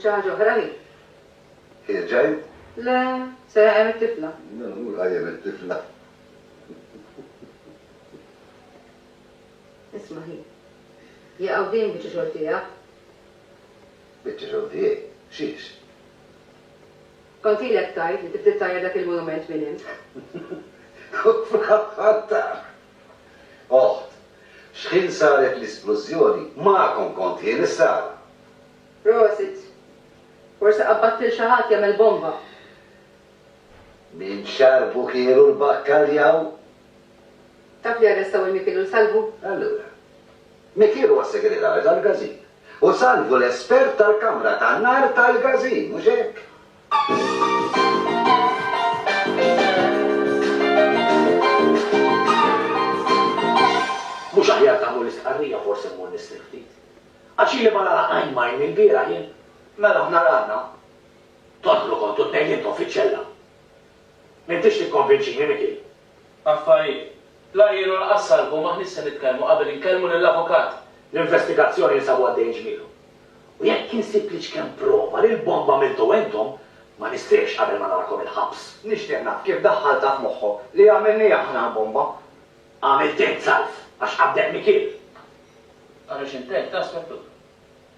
ċaħġa oħra hi. Ħirġaj? Le, se għajem it-tifla. Mur għajem it-tifla. Isma hi. Jaqaw din biċi xoltija. Biċi xoltija? Xiex? Kontilek tajt li tibdi tajja dak il-monument minn hemm. Frattar. Oħt, xħin saret l-esplosjoni, ma'kom kont jien is-sara. Prosit. Forse qabbattil xaħat jagħmel bomba. Min xarbu kienu l-bakkaljaw? Taf li arrestaw il-Mikilu l-Salvu? Allura, Mikilu għas-segretarju tal-Gazin. U Salvu l-espert tal-Kamra tan-nar tal-Gazin, mhux hekk? Mhux aħjar tagħmlu l-istqarrija forsi mmur nistriftit. Għaxi li ma naraqajn majn il-bira jien. Mela ħna radna. Todħlu kontu t-nejn jintom fiċ-ċella. M'intix tikkonvinċini Mikil. Affarijiet, la jienu l-qassalbu maħnis se nitkellmu qabel inkellmu lill-avukat. L-investigazzjoni jinsabu għaddejn ġmielu. U jekk insib li ċkem prova li l-bomba miltu entom, ma nistriex qabel ma narakom il-ħabs. Nixtieq naf kif daħħalta f'moħħu li għamilni aħna bomba. Għamiltejn salf, għax qabdek Mikil. Għaliex intek taspettu.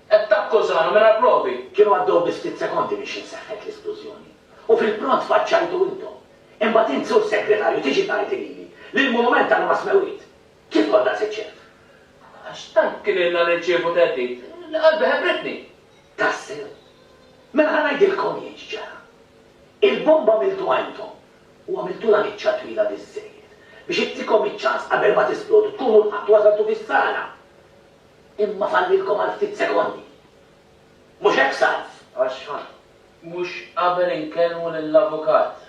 Qed takkużanu minn provi. Kienu għaddew bi 6 sekondi biex inseħħet l-esplużjoni. U fil-pront faċċajtu intom. Imbagħad int sur segretarju tiġi tgħid lili li l-monument għandu ma smewit. Kif kollha seċċef? Għax tant kien ilna nirċievu teddit, qalbi ħebritni. Tassew. Mela ħanajdilkom jien ġara. Il-bomba miltu għajntom u għamiltu la miċċa twila biżżejjed biex ittikom iċ-ċans qabel ma tisplodu tkunu l-ħadd wasaltu fis-sala. Imma fallilkom għal ftit sekondi. Mhux hekk salf. Għax fan. Mhux qabel inkellmu lill-avukat.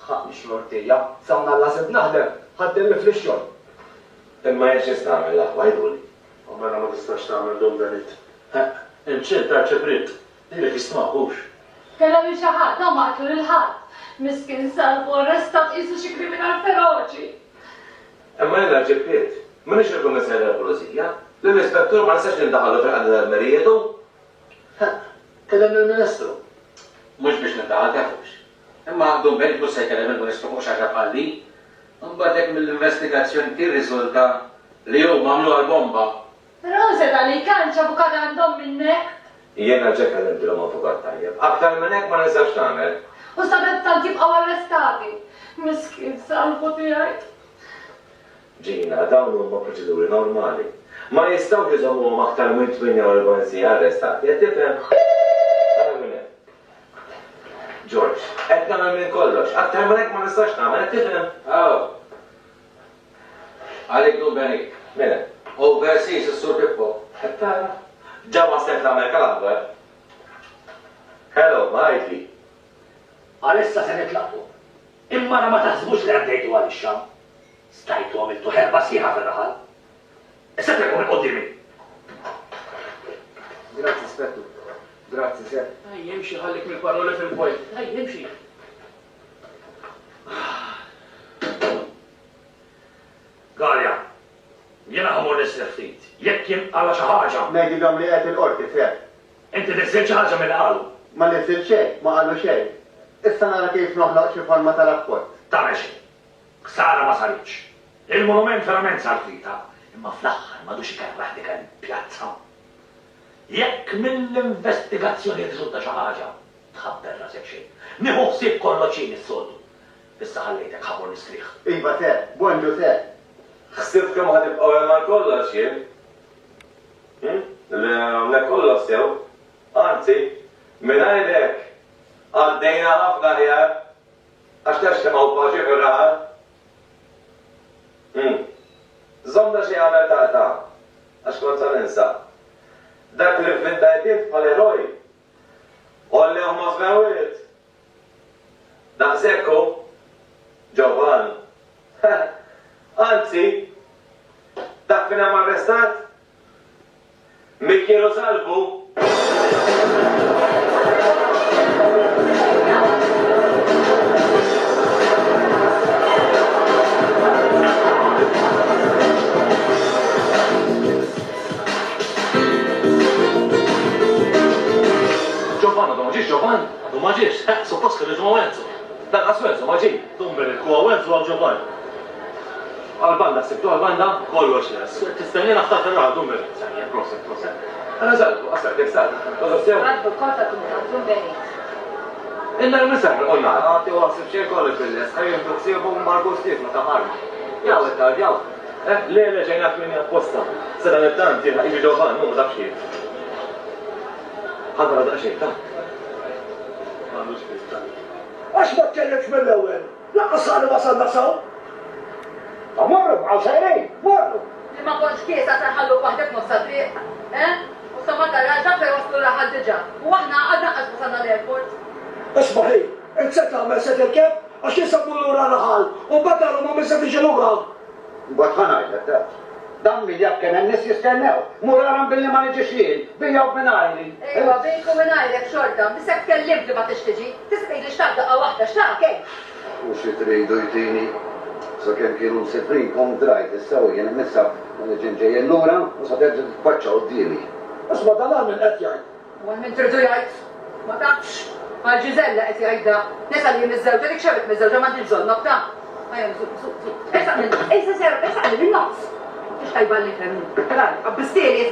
ħaqni xlortija, sawna l-lasib naħdem, ħaddem fl-xogħol. Imma jiex istamel laħwa jgħiduli. U mela ma tistax tagħmel dum danit. Imċil ta' ċebrit, dilek jismaqux. Kella mi xaħat, da maqtlu l-ħadd. Miskin Salvu arrestat qisu xi kriminal feroċi. Imma jena ġibbiet, m'għandix ikun nisel l-pulizija. L-ispettur ma nistax nindaħħalu fil-qadda tal-merietu. Kellem il-Ministru. Mhux biex nindaħal tafux. Imma għandhom bejn mhux se jkellem il-Ministru fuq xi ħaġa bħalli. Imbagħad hekk mill-investigazzjoni tirriżulta li huma għamlu għall-bomba. Rosa li kanċ avukat għandhom minnek. Jena ġekka l-intilom avukat tajjeb. Aktar minn hekk ma nistax nagħmel. U sabet tant jibqgħu arrestati. Miskin Salvu tiegħi. Ġina, dawn huma proċeduri normali. Ma jistgħu jżommuhom aktar minn 48 sija arrestati, qed tifhem? Nagħmel minn hekk. George, qed nagħmel minn kollox, aktar minn hekk ma nistax nagħmel, qed tifhem? Aw. Għalik du benik. Mela. U versi s-sur Pippo. Qed tara? Ġewwa stent l-Amerika l-akbar. Hello, Mikey. Għalissa se nitlaqtu. Imma ma taħsbux li għaddejtu għal-ixxam. Stajtu għamiltu ħerba sħiħa fil-raħal. Issa trekum il-qoddimi. Grazzi, spettu. Grazzi, ser. Jimxi ħallik mill-paroli fil-pojt. Jimxi. Galja, jena ħamur nisref ftit. Jekk jien għala xi ħaġa. Ngħidilhom li qed il-qorti fer. Inti nisir xi ħaġa mill qalu. Ma nisir xejn, ma qalu xejn. Issa nara kif noħloq xi forma ta' rapport. Tara xejn. Ksara ma saritx. Il-monument verament sar fita. Imma fl-aħħar m'għadux ikerraħ dik il-pjazza. Jekk mill-investigazzjoni riżulta xi ħaġa, tħabber rasek xejn. Nieħu ħsieb kollox jien is-soltu. Issa ħallejtek ħabur nistrieħ. Iva ser, bonġu ser. Xsibt kemm ħatibqgħu hemm għal kollox jien? Le kollox sew. Anzi, mingħajrek għaddejna ħafna ħjar għax textemaw paċi fir-raħal. Żomda xi għamel taqta għax kont sa ninsa. Dak li f'intajtiet bħal eroj. Olli huma żmewwiet. Daqshekku, Ġovan. Anzi, dak fina arrestat? Mikkielu salvu. Giovanni, għadu maġiġ, Giovanni? Għadu maġiġ, suppost kelli ġumma Wenzu. Dan qaswenzu maġi. Dumber il-kuwa Wenzu għal Giovanni. Għal-banda, sibtu għal-banda? Kollox les. Tistennina ftat il-raħ, Dumber. Sanja, proset, proset. Għana salvu, għasar, kif sal? Għadu sew? Għadbu kota tum beni. Inna l-misar, għonna. Għati għasib xejn kollu fil-les, ħajjum tuksibu Marko Stif, ma taħarmi. Jaw, it-tar, jaw. Le, ġejnak minni apposta. Sada nettant, jena iġi Ġovan, mu daf xie. Ħadra da xie, ta' Għax ma tkellimx mill-ewwel. Laqqas għal wasal nasaw. Morru, għaw sajrej, morru. Li ma konx kiesa taħallu waħdek nofsa triq, U samma tal-raġa fej waslu raħal diġa. U aħna għadna għax wasalna l-airport. Ismaħi, inset għamel set il-kep għax jisabu l-ura raħal. U badalu ma missa tiġi l-ura. Bħatħanaj, ta' dan miljab kien n-nis jistennew. Muraran billi ma nġiex jien, bija u minajli. Ejwa, bejku minajlek xorta, bisek tkellimt li ma tixtiġi. Tisqej li xtaq daqqa wahda, xtaq, kej? U xi tridu jtini, sa kemm kienu msifrin kom drajt, issaw jien missa ġenġej l-lura u sa terġa tfaċċa qoddimi. Isma dan għamil qed jgħid. Għal min tridu jgħid, ma tafx. Għal Ġizella qed jgħidha, nisa li miż-żewġa, dik xewet miż-żewġa ma tibżol nokta. Għajem, zuq. Esaq min-nofs. Ix tajballi kremni. Tral, għabbistieri.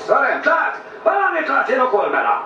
Sarem, tlat! Barani tlat jenu kol mela.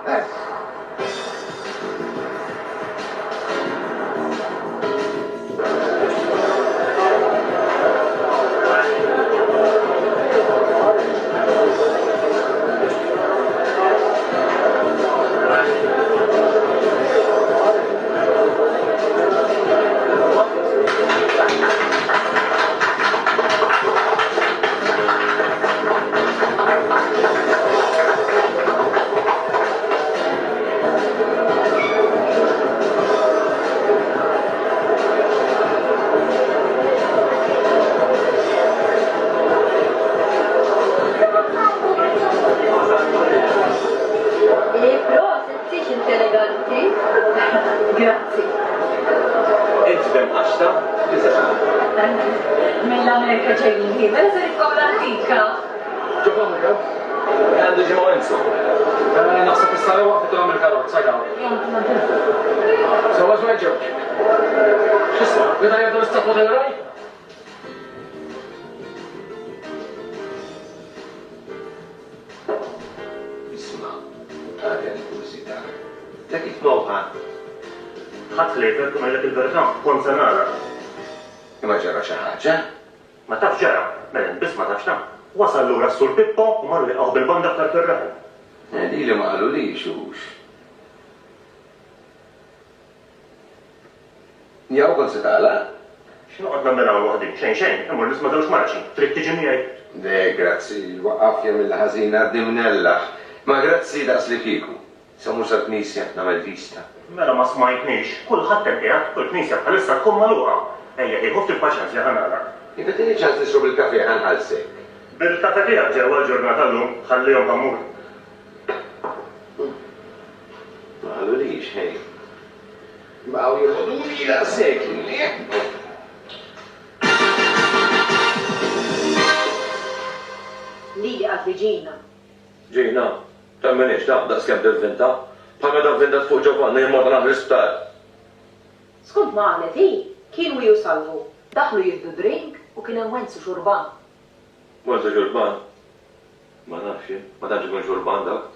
Mill-Amerika ġejjin ħin, mela se jitkom l-antika. Ġovan, għab? Għandu ġimma għensu. Naħseb issa waqfet l-Amerika rot, sajda. So, għax maġġob? Xisma, bida jabdu l-istatwa del-raj? Isma, għadja l-kursita. Ta' kif mowħa? ħadd lejfer tkun għajlek il-verità, kont se nara. Ma ġara xi ħaġa? Ma tafx ġara, melen biss ma tafx tam. Wasal lura s-sur Pippo u marru liqgħu bil-banda tal-ferraħi. Di li ma qalu li xux. Jaw kont se tagħlaq? X'noqgħod nagħmel hawn waħdi, xejn, imur nisma' żewġ marċi, trid tiġi miegħi. De, grazzi, waqqafja mill-ħażina d-dimnella. Ma grazzi daqs li kieku. Sa mhux sa-knisja nagħmel vista. Mela ma smajtniex, kulħadd hemm qiegħed, kull knisja bħalissa tkun magħluqa. Ejja, ħieħu fil-paċenzja ħanara. Jibet tieni ċans nixrob il-kafè ħanħallsek. Bil-tata tiegħek ġewwa l-ġurnata llum ħallihom ħammur. qalu li xejn. Baqgħu jieħoduni ila sekli. Li għad li ġina. Ġina, tamminix daqs kemm tivvinta. Bħalma davvintat fuq Giovanni jmorda nagħmel isptar. Skont ma għalet hi, kienu jusalvu. Daħlu jiddu drink u kien hemm wenzu xurban. Wenzu xurban? Ma nafx, ma tantx ikun xurban dak.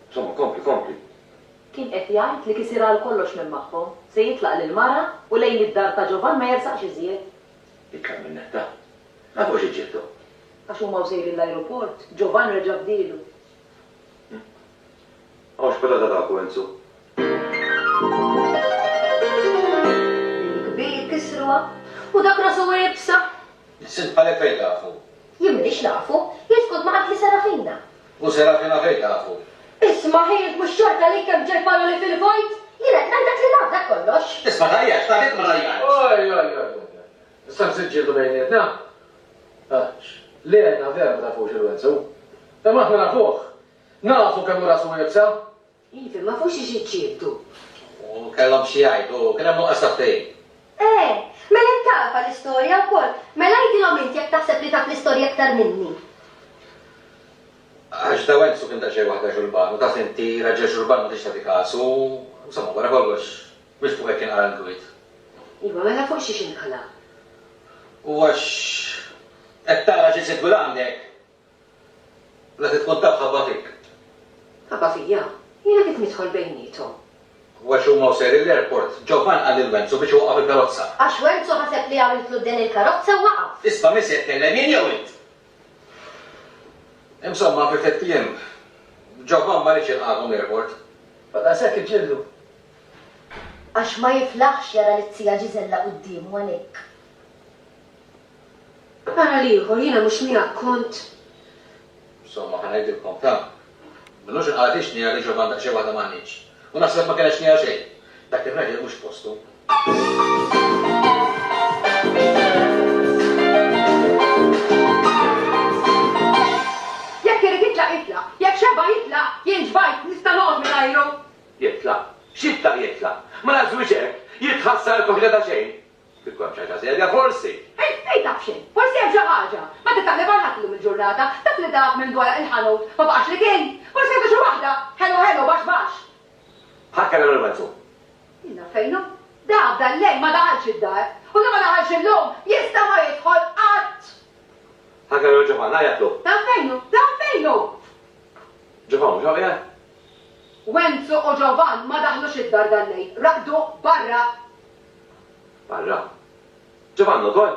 Insomma, kompli. Kien qed jgħid li kisir għal kollox minn magħhom, se jitlaq lil mara u lejn id-dar ta' Ġovan ma jersaqx iżjed. Jitkellem minn neħta. Nafu xi ġibtu. Għax huma sejrin l-ajruport, Ġovan reġa' fdielu. Għax peta ta' dak wenzu. Kbir kisruha u dak rasu jibsa. Sid bħalek fejn tafu. Jien m'għandix nafu, jiskont ma għad li Serafina. U Serafina fejn tafu. Isma' ħejjed mhux xorta li kemm ġejpalu li fil-vojt? Jiena ngħidak li naf dak kollox. Isma' tajjax, taħet ma tajjax. Oj. Issa nsiġġieldu bejnietna. Le għedna vera ma tafux il-wenzu. Ma aħna nafuh. Nafu kemm rasu jibsa. Ivi, ma fux iġiġġieldu. U kellhom xi jgħidu, kien hemm nuqqas taftej. Mela tafa l-istorja wkoll. Mela jgħidilhom inti jekk taħseb li taf l-istorja aktar minni. Għax da wenzu kien daċej waħda xurban, u taf inti raġel xurban ma tix tagħti kasu, u samma wara kollox, biex fuq hekk kien qara l-gwid. Iva, mela fuq xi xinħala. U għax qed tara xi sidwil għandek. La tkun taf ħabba fik. Ħabba fija, jiena kif nidħol bejnietom. U għax huma sejri l-airport, Ġovan qal il-wenzu biex iwaqaf il-karozza. Għax wenzu ħaseb li għamiltlu din il-karozza waqaf. Isma' mis jitkellem jien jew int. Insomma, fil-fett kliem, Ġovan ma rridx ilqahom l-airport. Bada sekk iġġieldu. Għax ma jiflaħx jara li t-sija Ġizella quddiemu għalhekk. Ara liħor, jiena mhux miegħek kont. Insomma, ħanajdilkom ta' Minux inqalatix nija li Ġovan daqsxejn waħda m'għandniex. U naħseb ma kellexx nija xejn. Dak ir-raġel mhux postu. Jekk irid jitlaq, jekk xeba jitlaq, jien ġbajt nista' noqgħod mingħajru. Jitlaq. X'jitlaq jitlaq? Ma nażwix hekk, jitħassar il-koħla ta' xejn. Fikkom xi ħaġa serja forsi. Ej taf xejn, forsi hemm xi ħaġa. Ma titgħallem għal ħadd il-ġurnata, dak li dak minn dwar il-ħanut ma baqax li kien. Forsi hemm xi waħda, ħelu bax. Ħakka l-wenzu. Jina fejnu? Da l-lejn ma daħalx id-dar. U da ma daħalx il-lum, jista' ma jidħol qatt. Ħakka l-Ġovan, għajatlu. Da fejnu? Ġovan, ġovan, Wenzu u Ġovan ma daħlux id-dar dal-lejn, raqdu barra. Barra. Ġovan ukoll.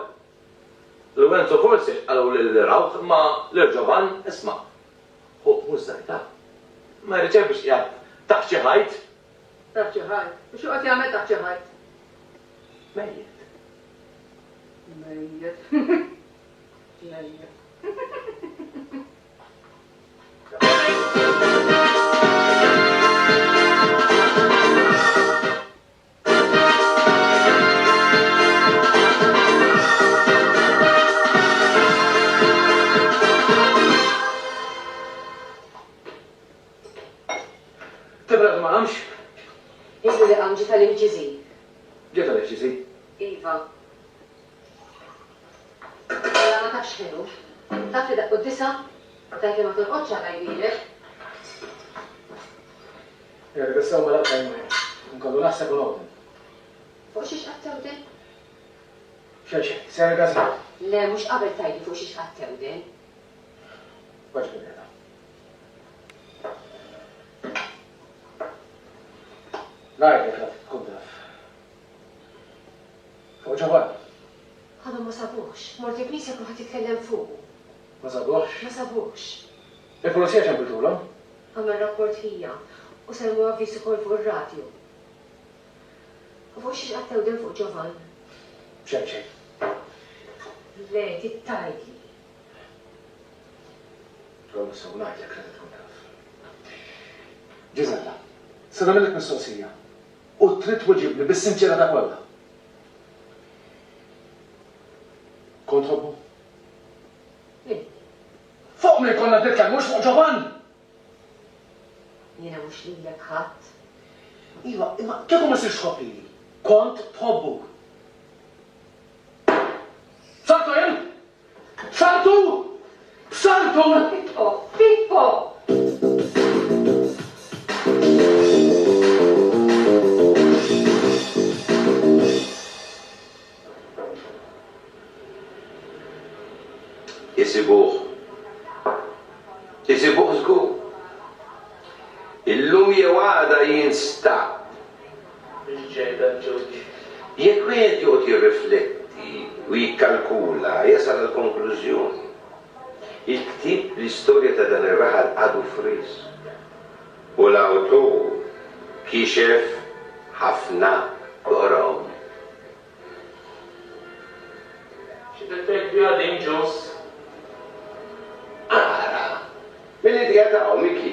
L-wenzu forsi għalu l-rawt ma l-Ġovan isma'. U mhux żajta. Ma rriċevix jgħid taħt xi ħajt. Taħt xi ħajt. X'u qed jagħmel taħt xi ħajt? Mejjed. Mejjed. Tibra ma għamx? Iżli li għamġi tal-imġizi. Ġiet tal-ħġiżi. Iva. Ma tafx ħelu. Taf li daqqu d-disa, tajt li ma turqodx għal jbirek. Jgħid għassaw ma laqqa jmaj. Nkollu naħseb u noqden. Fuq xiex qattewden? Xeċe, sejra għazma. Le, mux qabel tajli fuq xiex qattewden. Waġbin jgħada. Najda kħat, tkun taf. Fuq Ġovan, Għadu ma sabux. Morti knisja kun ħat jitkellem fuq. ma sabuħx. Ma sabux. Il-polizija ċan bitulom? Għamel rapport hija u semmu avvisu kol fuq il-radio. U fuq xiex qattewden fuq Ġovan. ċeċe. Le, tittajli. Għallu saw najda kħat, tkun taf. Ġizella, s-sada mill-ek mistoqsija. U trid weġibni bis-sinċera ta' kollha. Kontrobu? Fuq minn konna ditka, mux fuq Ġovan! Jena mux li l-ek ħadd. Iva, imma kieku ma sirx kopili? Kont tħobbu. Saltu jem? Saltu! Saltu! Pippo, Pippo! Isibuħ żgur. Illum jew għada jinstab. Ġejda ġuġ. Jekk wieħed joqgħod jirrifletti u jikkalkula jasal għall-konklużjoni. Il-ktib l-istorja ta' dan ir-raħal għadu friż. U l-awtur kixef ħafna gorom. X'defetti għadin ġus? Mill-idea ta' Miki.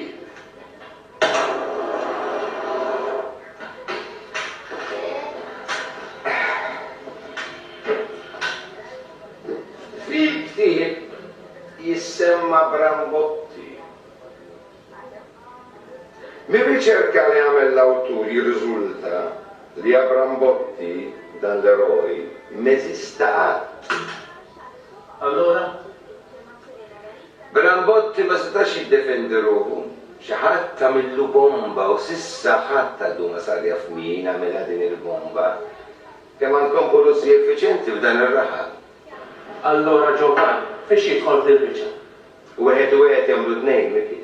Fil-ktib jissemma Brambotti. Mir-riċerka li għamel l-awtur jirriżulta li Brambotti dan l-eroj meżistat. Allora? Brambotti ma setax jiddefendi ruħu. Xi ħadd tagħmillu bomba u sissa ħadd għadu ma sar jaf min għamilha din il-bomba. Kemm għandkom polizzi effiċjenti f'dan ir-raħal. Allora Giovanni, fiex jidħol dil-biċa? Wieħed u wieħed jagħmlu tnejn miki.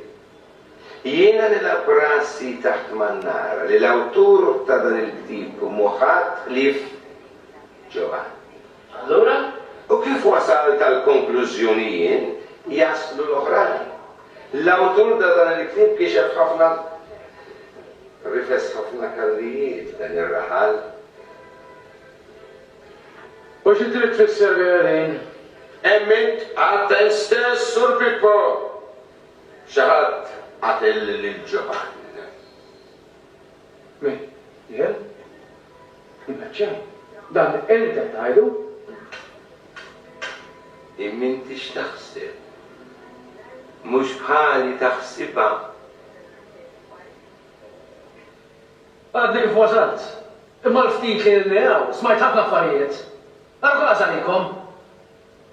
Jiena nilgħab prassi taħt man-nara li l-awtur ta' dan il-ktib muħadd ħlief Giovanni. Allora? U kif wasal tal-konklużjonijiet jaslu l-oħrajn. L-awtur ta' dan il-ktib kiexef ħafna rifles ħafna kallijiet dan ir-raħal. U xi trid tfisser għalin? Emmint għatten stess sur Pippo. Xaħat għatel lil-Giovanni. Min? Jel? Immaċċaj. Dan enta tajdu? Imminti x'taħseb. Mhux bħali taħsibha. Għadni kif wasalt. Imma l-ftit li l-neaw, smajt ħafna affarijiet. Għarru għaz għalikom.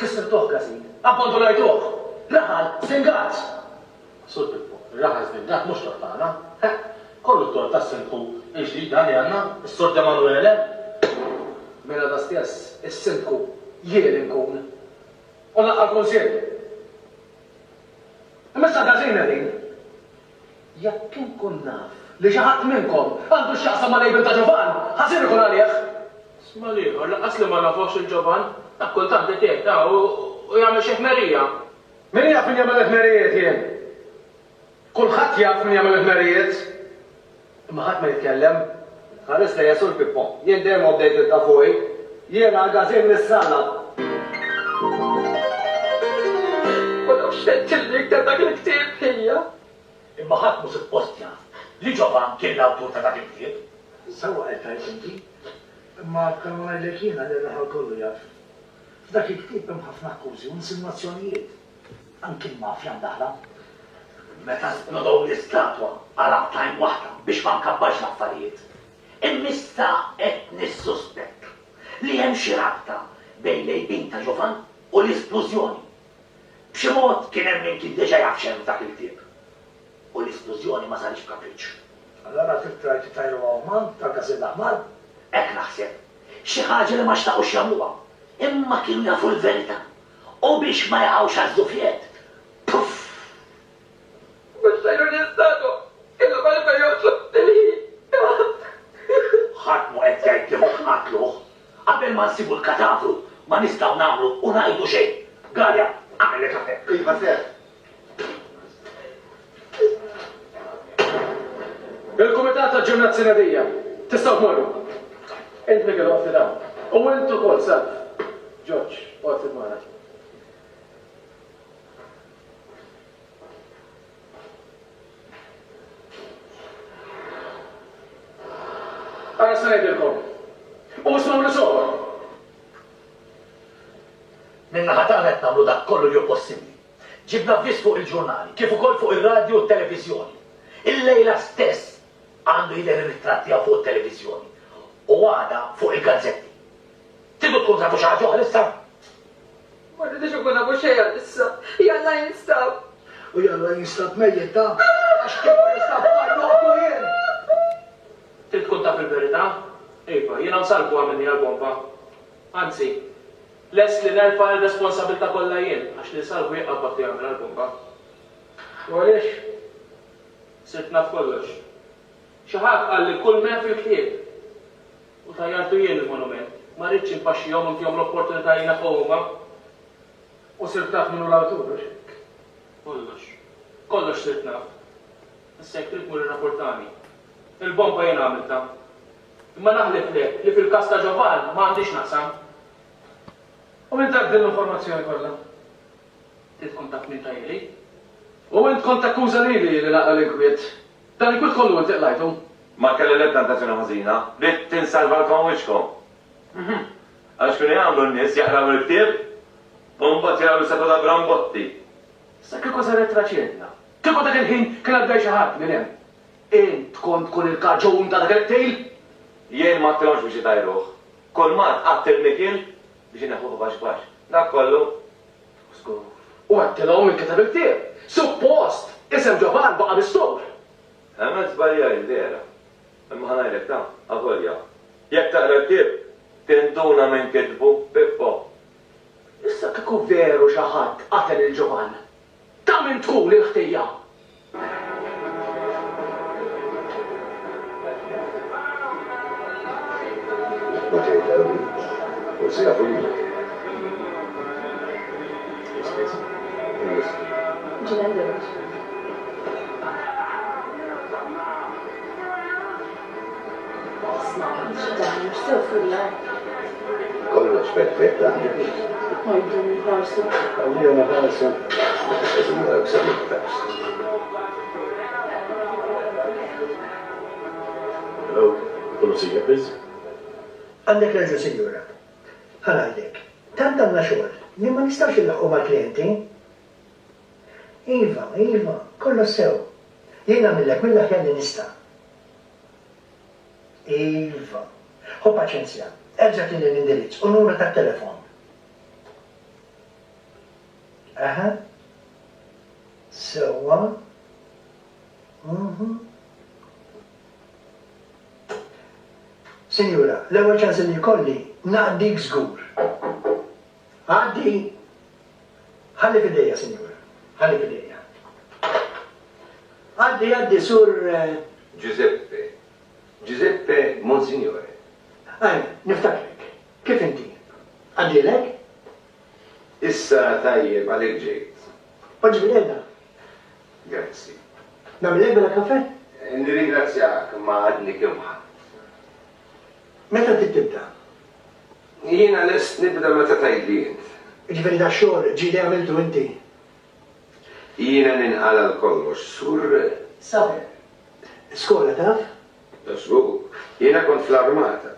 Kissertuħ għazin. Abbandonajtuħ. Raħal, singat. Sur Pippo, raħal żvindat mhux tortana. Kollu torta s-sinku il-ġdida li għandna, s-Sur Emanuele. Mela da stess, is-sinku jien inkun. U laqqa l-konsil. Imma sa għazina din. Jekk inkun naf li xi ħadd minnkom għandu x'jaqsam ma' lejbel ta' Ġovan, ħasir ikun għalih. Sma liħor, laqqas li ma nafux il-ġovan, akkultant li tiegħek ta' u jagħmel xi ħmerija. Min jaf min jagħmel ħmerijiet jien? Kulħadd jaf min jagħmel ħmerijiet. Imma ħadd ma jitkellem. Ħares li jasur Pippo. Jien dejjem bdejt ta' fuq. Jiena għażin mis-sala. U nafx xedtillik ta' dak il-ktib hija. Imma ħadd mhux suppost jaf li Ġovan kien l-awtur ta' dak il-ktieb. Sewwa qed tgħid inti. Imma kellu ngħidlek jiena li r-raħal kollu jaf. F'dak il-ktieb hemm ħafna akkużi u insinuazzjonijiet. Anki l-mafja mdaħla. Meta splodow l-istatwa għal time waħda biex ma nkabbax l-affarijiet. Immissa qed nissuspett li hemm xi rabta bejn lejbin ta' Ġovan u l-esplużjoni. B'xi mod kien hemm min kien diġà jaf x'hemm dak il-ktieb. U l-esplużjoni ma sarix b'kapriċċ. Allora tittrajt tajru għawman tal-Gazin Aħmar? Hekk naħseb. Xi ħaġa li ma xtaqgħux jagħmluha. Imma kienu jafu l-verità. U biex ma jaqgħux għaż-żufjet. Puff! Mux tajru l-istatu, il-qalba joqsot li. ħatmu qed jgħid li mhux qatluh. Qabel ma nsibu l-katavru ma nistgħu nagħmlu u ngħidu xejn. Galja, għamel li kafe. Iva seħ. Il-Kumitat ta' ġurnat sinadija, tistgħu tmorru. Int li kellu għafti dawn. U intu kol, sab. George, għafti d-mara. Għara s-najdilkom. U s-maw li soħor. Minna ħatanet namlu dak kollu li hu possibli. Ġibna vis fuq il-ġurnali, kif ukoll fuq il-radio u t-televizjoni. Il-lejla stess għandu jidher ritratti fuq televizjoni u għada fuq il-gazzetti. Tidu tkun tafu xi ħaġa oħra issa? Ma rridux ikun nafu xejn issa. Jalla jinstab. U jalla jinstab mejjed ta' għax kif jinstab għajnu jien. Trid tkun taf il-verità? Iva, jiena nsalbu għamilni għal-bomba. Anzi, les li nerfa' il-responsabilta kollha jien, għax li salbu jaqabbad jagħmel għal-bomba. U għaliex? Sirt naf kollox. Xi ħadd qal li kull men fil-ktieb. U tajjartu jien il-monument. Ma rridx impaxxihom u ntihom l-opportunità jinaħħuhom. U sirt taf minnu l-awtur. Kollox. Kollox sirt naf. Issa jekk trid tmur irrapportani. Il-bomba jien għamilta. Imma naħlef lek li fil-kas ta' Ġovan ma għandix naqsam. U minn dak din l-informazzjoni kollha? Trid kontak minn tajli? U int kont akkuża lili li naqqa l-inkwiet. Dan il-kwiet kollu int iqlajtu. Ma kelli l-plantazzjoni ħażina, rrid tinsalvalkom wiċkom. Għax kienu jagħmlu n-nies jaqraw il-ktieb, u mbagħad jaraw l-seta ta' Brambotti. Sa kieku saret traċietna. Kieku dak il-ħin kien għaddej xi ħadd minn hemm. Int kont tkun il-kaġun ta' dak il-tejl? Jien ma għattilhomx biex jitajruh. Kol mat għattil mikil biex neħuħu bax. Dak kollu. Skur. U għattilhom il-kitab il-ktieb. Suppost, isem Ġovan baqa' bistur. Għamil zbalja il-vera. Imma ħanajlek ta' għavolja. Jek taqra l-ktieb, tinduna minn kitbu Pippo. Issa kieku veru xi ħadd qatel il-Ġovan. Ta' min tkun il-ħtija. Ma tgħidha forsi jafu li. Kollox perfett għandek. Għalija ma ħarsa. Għazin għal b'sam il-tax. Hello, polizija biz? Għandek raġu, signora. Ħanajdek. Tant għandna xogħol li ma nistax il-laħqu mal-klienti. Iva, kollu sew. Jien għamillek mill-aħjar li nista'. Iva. Ħu paċenzja. Erġa' tieni l-indirizz u numru tat-telefon. Aha. Sewwa. Sinjura, l-ewwel ċans li jkolli naqdik żgur. Għaddi. Ħalli fidejja, sinjura. Ħalli fidejja. Għaddi sur. Giuseppe Monsignore. Niftakrek. Kif inti? Għaddilek? Issa tajjeb għalek ġejt. Oġbi l-edda. Grazzi. Namillek bela kafe? Nirringrazzjak ma għadni kimħa. Meta tibda? Jiena lest nibda meta tgħidli int. Ġifieri da xogħol ġieli għamiltu inti. Jiena ninqala l-kollox sur. Saber. Skola taf? Żgur. Jiena kont fl-armata.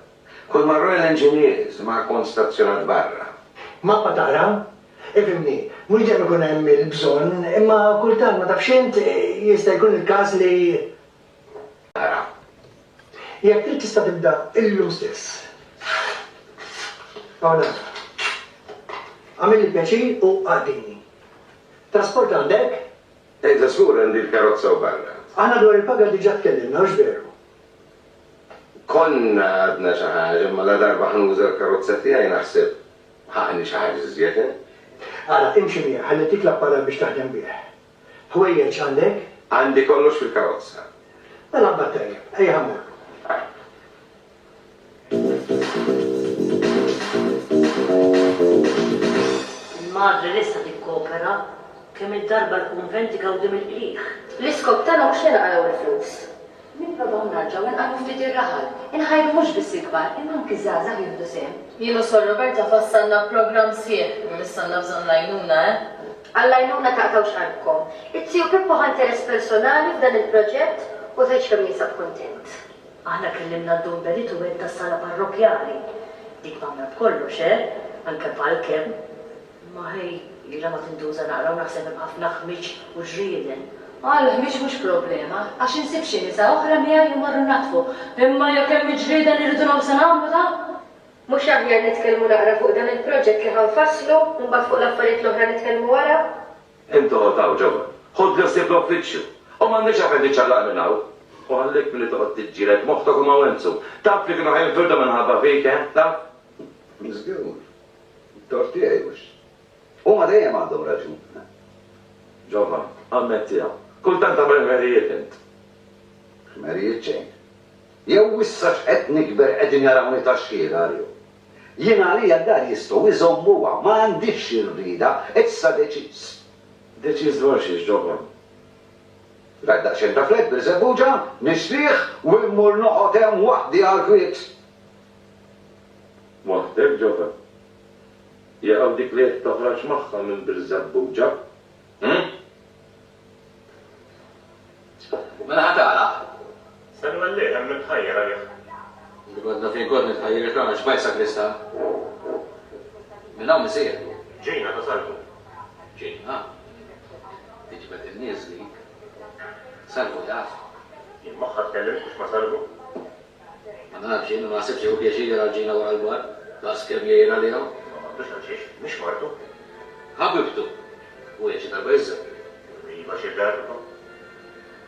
Kont ma' Royal Engineers ma' kont stazzjonat barra. Mappa tara? Ifimni, mhux dejjem ikun hemm il-bżonn, imma kultant ma tafx int jista' jkun il-każ li. Ara. Jekk trid tista' tibda illum stess. Għawna. Għamil il-pjaċir u għaddini. Trasport għandek? Ejda żgur għandi l-karozza u barra. Aħna dwar il-paga diġà tkellimna, mhux veru. Konna għadna xi ħaġa, ma la darba ħnuża l-karozza tiegħi naħseb ħaqni xi ħaġa żjed. Għala, imxi mija, ħalli tik l-apparat biex taħdem bih. Ħwejjeġ għandek? Għandi kollox fil-karozza. Mela batterja, ejja ħammur. Il-madri lista tikkopera kemm id-darba l-kunventi gawdim il-qliħ. L-iskop tagħna mhux nilqgħu il-flus. Nipprovaw narġaw nqallu ftit ir-raħal. Inħajru mhux biss ikbar, imma anki żgħażagħ jieħdu sehem. Jienu Sor Roberta fassanna programm sieħ, missanna bżonn lajnuna, Għallajnuna taqtawx qalbkom. It-tiju Pippo ħa interess personali f'dan il-proġett u tgħidx kemm jinsab kuntent. Aħna kellimna d-dum beritu għed tas-sala parrokjali. Dik mamna b'kollox, anke bħal-kem. Ma ħej, jira ma tinduża naqra u naħseb hemm ħafna ħmiġ u ġrieden. Għallah, mhix problema, għax insib xi nisa oħra miegħi jmorru natfu. Imma jekk hemm ġrieda li rridu nagħmlu nagħmlu da? Mhux aħjar nitkellmu naqra fuq dan il-proġett li ħanfasslu, u mbagħad fuq l-affarijiet l-oħra nitkellmu wara? Intu ħotaw ġewwa, ħod li ssib l-uffiċċju. U m'għandix għafed iċċallaq minn hawn. U għallek milli toqgħod tiġġieled moħħtok u ma wenzu. Taf li kienu ħajnfirdu minħabba fik, taf? Żgur. Tortijaj mhux. Huma dejjem għandhom raġun. Ġova, ammettija. Kultant għamel merijiet int. Merijiet ċejn. Jew issa x'qed nikber qegħdin jarawni tax-xhieda għalju. Jiena għalija d-dar jistgħu iżommuha ma għandix ir-rida, issa deċiż. Deċiż dwar xiex, Ġova. Radda xenta flet bil-żebbuġa, nixrieħ u mmur noqgħod hemm waħdi għall-kwiet. Waħdek, Ġova. Jaqgħu dik li qed toħroġ magħha minn bil-żebbuġa. Mela ħatala. Sanna li hemm nitħajjer għalih. Għadna fejn kont nitħajjer il-krona xbajsa Krista. Minn hawn misier. Ġejna tasaltu. Ġejna. Tiġbed in-nies li. Salvu jaf. Jien magħha tkellimt biex ma salvu. Ma nafx jien ma nasibx hu pjaċir għal ġejna wara l-bar. Daqs kemm jgħin għalihha. Biex għalxiex, mhix martu. Ħabibtu. U hija xi darba iżżeb. Iva xi darba.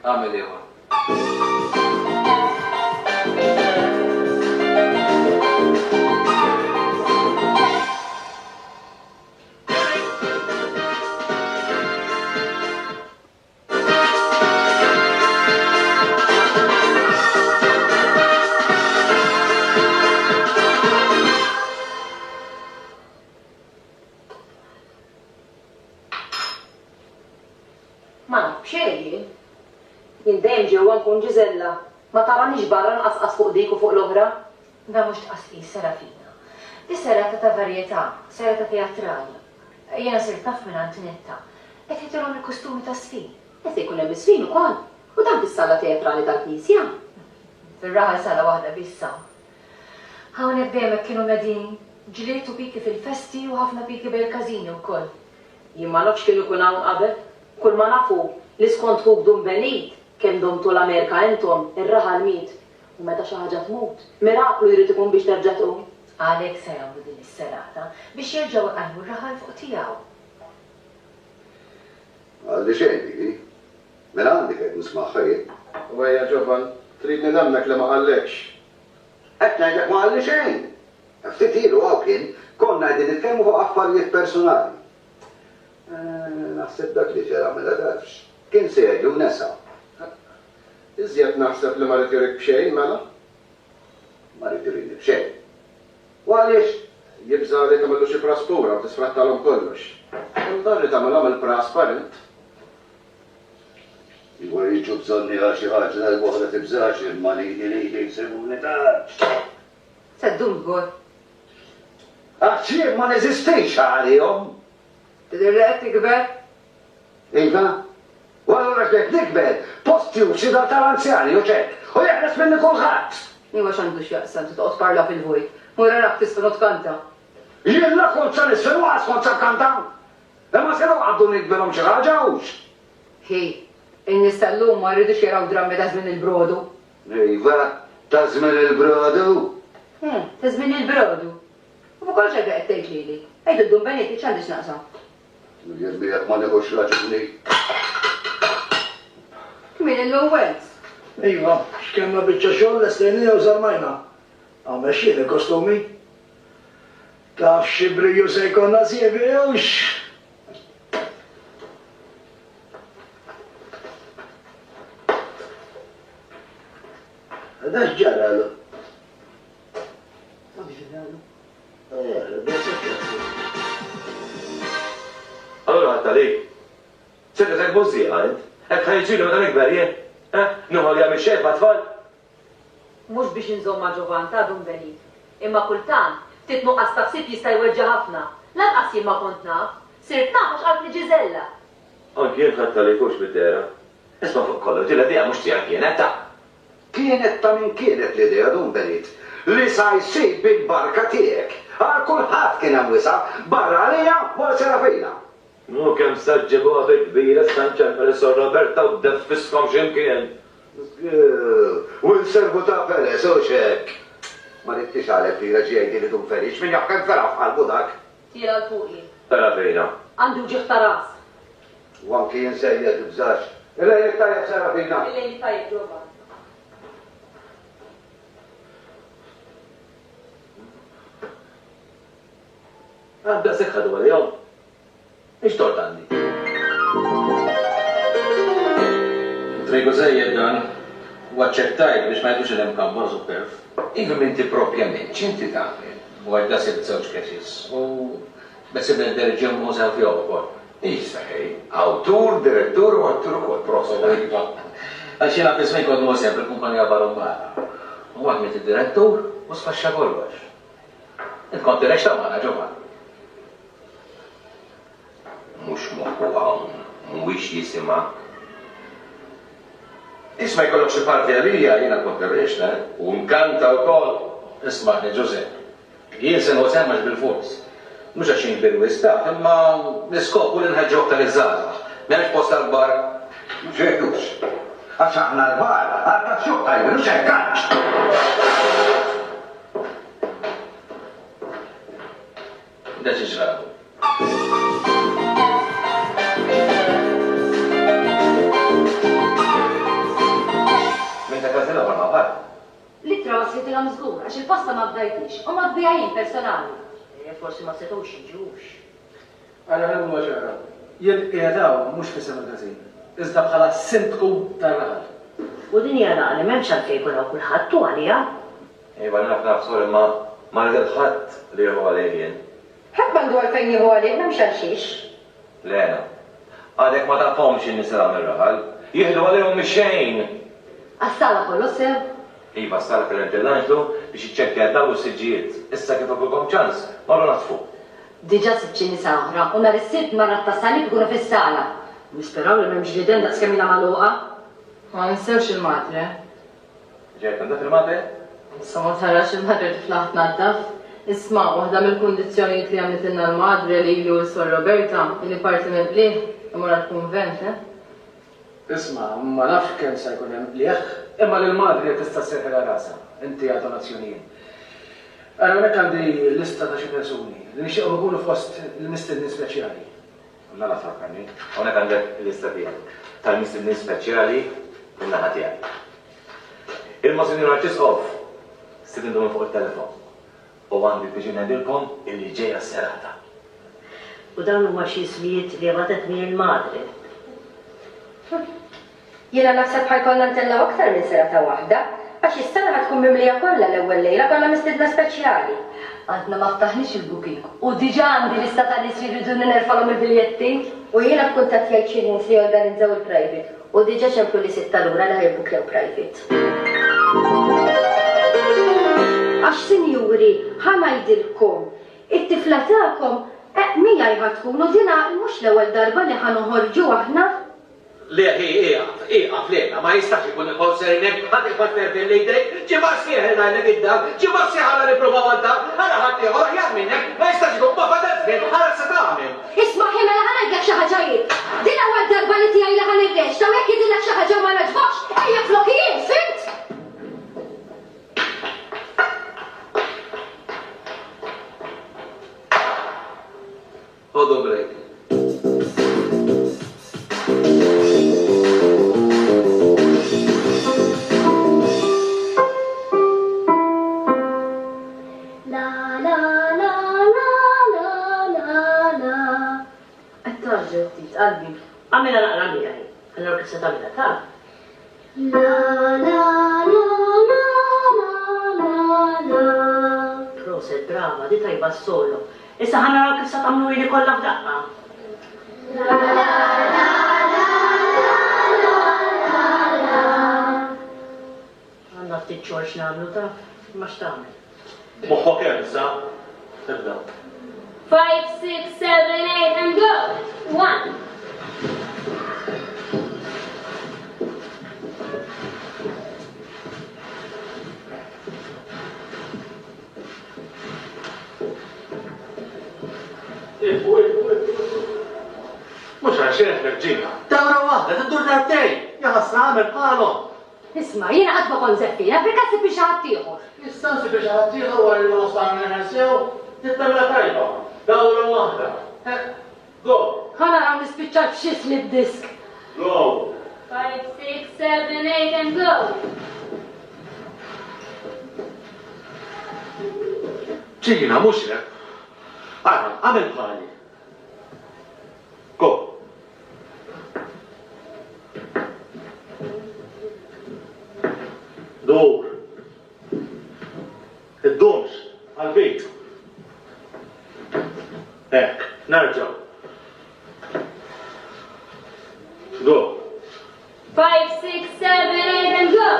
Għamel ieħor. Ma, xejn. Jindejjem ġewwa nkun Ġiżella. Ma taranix barra nqasqas fuq dik u fuq l-oħra. Da mhux tqasqis Serafina. Di serata ta' varjetà, serata teatrali. Jiena sirt naf minn Antinetta. Qed jitilhom il-kustumi ta' sfin. Qed jkun hemm is-sfin ukoll. U dan fis-sala teatrali tal-Knisja. Fir-raħal sala waħda bissa. Hawnhekk dejjem kienu medin ġliet u piki fil-festi u ħafna piki bil-każini wkoll. Jien ma nafx kienu jkun hawn qabel. Kull ma nafu li skont huk dum benit kemm domtu l-Amerika intom ir-raħal miet. U meta xi ħaġa tmut, miraklu jrid ikun biex terġa' tqum. Għalhekk se jagħmlu din is-serata biex jerġgħu iqajmu r-raħal fuq tiegħu. Għalli xejn dik. Mela għandek qed nismagħha jien. U għajja ġoban, tridni namnek li ma qallekx. Qed ngħidlek ma għalli xejn. Ftit ilu hawn kien konna qegħdin nitkellmu fuq affarijiet personali. Naħseb dak li ġara mela tafx. Kien serju nesa. Iżjed naħseb li ma rrid jurik b'xejn mela? Ma rrid jurini b'xejn. U għaliex? Jibża li tagħmlu xi praspura u tisfrattalhom kollox. Dar li tagħmilhom il-prasparent. Jgħu jiġu bżonni għal xi ħaġa dal-waħda tibżax imma li jsibu nitax. Seddum għor. Għaxġie ma neżistejx għalihom. Tidir li qed tikber? Iva? U allura qed nikber, postju xida tal-anzjani u ċek, u jeħles minni kulħadd. Iwa x'għandu x'jaqsam titqgħod parla fil-vojt. Mura rak tisfel tkanta. Jien la kont sa nisfel waqas kont sa kanta. Imma se għaddu nikberhom xi ħaġa hux. Hej, in-nies tal-lum ma rridux jaraw drammi ta' żmien il-brodu. Iva, ta' żmien il-brodu. Ta' żmien il-brodu. U b'kol xejn qed tgħid lili. Ejdu ddum benieti x'għandix naqsam. Jien bijak ma neħux raġuni. Min il-lowels? Iva, x'kemma biċċa xogħol l-esternija u żarmajna. Għamel xie kostumi. Taf xi briju se jkollna sjevewx. Da x'ġaralu? Ma x'ġaralu? Allora għatta li. Sedda tek bozzija, int? Ek ħajġilu dan ikber, jien? Nuħol jgħamil xefa tfal? Mhux biex inżomma ġovan ta' dum benit. Imma kultant, ftit nuqqas taħsib jista' jweġġa' ħafna. Lanqas jien ma kont naf. Sirt naf għax qalt li Ġiżella. Anki jien ħatta li kux bid-dera. Isma' fuq kollu, dila dija mhux tiegħek kienet ta'. Kienet ta' min kienet l-idea dum benit. Li sa jsib bil-barka tiegħek. Għal kulħadd kien hemm wisa barra għalija wara Serafina. Nu kem saġġebu għabek kbira stanċa l-Professor Roberta u d-defiskom ximkien. U l-servu ta' Peres, u xek. Ma nittix għalek li raġijaj li dun ferix, minn jafkan feraf għalbu dak. Tira l-fuqi. Tara fejna. Għandu ġiħ ta' ras. U anki jinsejja d-bżax. Il-lejl tajab Serafina. Il-lejl tajab ġova. Għadda sekħadu għal-jom. Ix tort għandi? Trigu zejjed dan, u għacċettajt biex ma jgħidux il-imkambor superf. Iva minti propjament, ċinti tagħmel? U għadda sib żewġ keċis. U besib il-derġem mużew fjow ukoll. Istaħi, awtur, direttur u attur ukoll prosta. Għax jena bismej kod mużew bil-kumpanija Barombara. U għadmit il-direttur u sfaxxa kollox. Intkont direċta maħna ġovan. Mux moħu għawn, mwix jisima. Isma jkollok xi parti għalija, jena kont irreċna, u nkanta wkoll. Ismaħni Giuseppe. Jien se nħosemmax bil-fors. Mux għaxin bil-wistat, imma niskopu l-inħagġok tal-izzara. Memx post tal-bar. Ġejdux, għax aħna l-bar, għadda xuk tajbu, mux għekkaċ. Da ċiġrabu. Minta kazila għal maħbar. Litra waslit il mżgur, għax il-posta ma bdajtix, u ma bdijajin personali. Forsi ma setux iġux. Għara għal ċara. Jien jgħadaw mux fisem il-gazin. Iżda bħala sintku tar-raħal. U din jgħadaqni memx għalfej kuna kullħattu għalija. Iva naf sori ma l-ħadd li huwa għalejn. ħadd m'għandu għalfejn jieħu għalih m'hemmx għalxiex. Lena, għadek ma tafhomx in-nisa mir-raħal. Jieħdu għalihom mix-xejn. Għastala kollu sew. Iva stara kell-Anġlu biex iċċekkja daw is-siġġijiet. Issa kif ikolkom ċans, marru natfu. Diġa sibċi nisa oħra, u nar is-sibt marra t-tassani tkunu fis-sala. Nisperaw li m'hemmx ġiden daqs kemm ilha magħluqa. Ma ninsewx il-madre. Ġejt għandek il-madre? Issa ma tarax il-madre tiflaħt naddaf. Isma' waħda mill-kundizzjonijiet li għamlitilna l-madre li u s-sor Roberta li parti mill-bliħ imur għal-konvent, Isma, ma nafx kemm se jkun hemm bliħ, imma l-madri tista' sserħela rasa. Inti għad donazzjonijiet. Għara hawnhekk għandi lista ta' xi persuni li nixtieqhom ikunu fost il-mistednin speċjali. Nala fakkarni, hawnhekk għandek il-lista tiegħek tal-mistednin speċjali min-naħa tiegħek. Il-Monsignor Arċisqof stidindhom fuq it-telefon. U għandi biex ngħidilkom illi ġejja s-serata. U dawn huma xi ismijiet li għabatetni il-madre. Jiena naħseb ħajkollna ntellaw aktar minn serata waħda, għax is-sena ħatkun mimlija kollha l-ewwel lejla kollha mistedna speċjali. Għadna ma ftaħniex il-booking. U diġa għandi lista ta' nies li rridu nerfalhom il-biljetti. U jiena kkuntat jgħid xi nies li jorganizzaw il-private. U diġa ċemplu li sitta lura li ħajbuklew private. Għax sinjuri, ħanajdilkom, it-tifla tagħkom mija tkun u dina mhux l-ewwel darba li ħanoħorġu aħna. Le, iqaf, lena, ma jistax ikun il-konsernek, ħat il-konsernek li jdejk, ġibar sieħna għalek id-dar, ġibar sieħna li provaw għal-dar, għara ħat iħor jgħamminnek, ma jistax ikun bafa d-zbin, għara s-satamin. Isma' ħina ħanajdlek xi ħaġa jgħid. Din ewwel darba li tiegħi li ħanirrex, ta' hekk jidilek xi ħaġa ma naġbokx, ejja flokijin, fint? Ħodu break. Qalbi, għamela naqra li għaj, għallora kif se tagħmilha ta'. Proset, brava, di tajba s-solo. Issa ħana naraw kif se tagħmlu li kollha f'daqqa. Għandna ftit xorx nagħmlu ta' ma x'tagħmel. Moħħok hemm issa? Tibda. 5, 6, 7, 8 and go! 1. Mux għaxħieħ Virginia. Dawra wahda, t-dur darbtej. Jaħasna għamil bħalhom. Isma, jiena qatt ma kont zeppina, perkassi biex ħaddieħor. Jistansi biex ħaddieħor għal l-ostan neħsew, tittamela tajba. Dawra wahda. Go. Ħana għam nispiċċat b'xis li d-disk. Go. 5, 6, 7, 8 and go. ċina, mux le. Għara, għamil bħali. Go. Dur. Id-dumx, għal-bit. Nerġaw. Go. 5, 6, 7, 8 and go.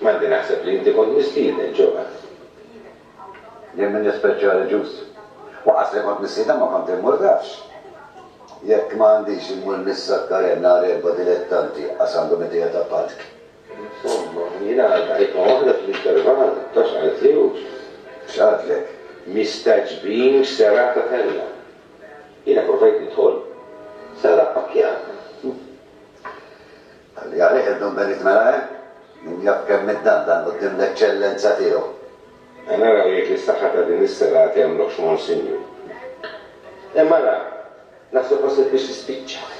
Mandi naħseb li inti kont mistieden ġoba. Jien min nispeċjali ġus. Waqas li kont mistieden ma kont immurdafx. Jekk ma għandix immur nissakkar nhar erba' dilettanti għasandu mitija ta' patk. Insomma, jiena għajt ma' waħda fl-interval, tax għaltliwx. X'għadlek? Mistaġbin serata tella. Jiena provajt nidħol. Sara pakkjat. Għalli għalih id-dum benit mela, min jaf kemm id-dan qudiem l-eċċellenza tiegħu. Għana raw jek li s-saħħa ta' din is-serata jagħmlux monsinju. Imma ra, naħseb proset biex tispiċċa.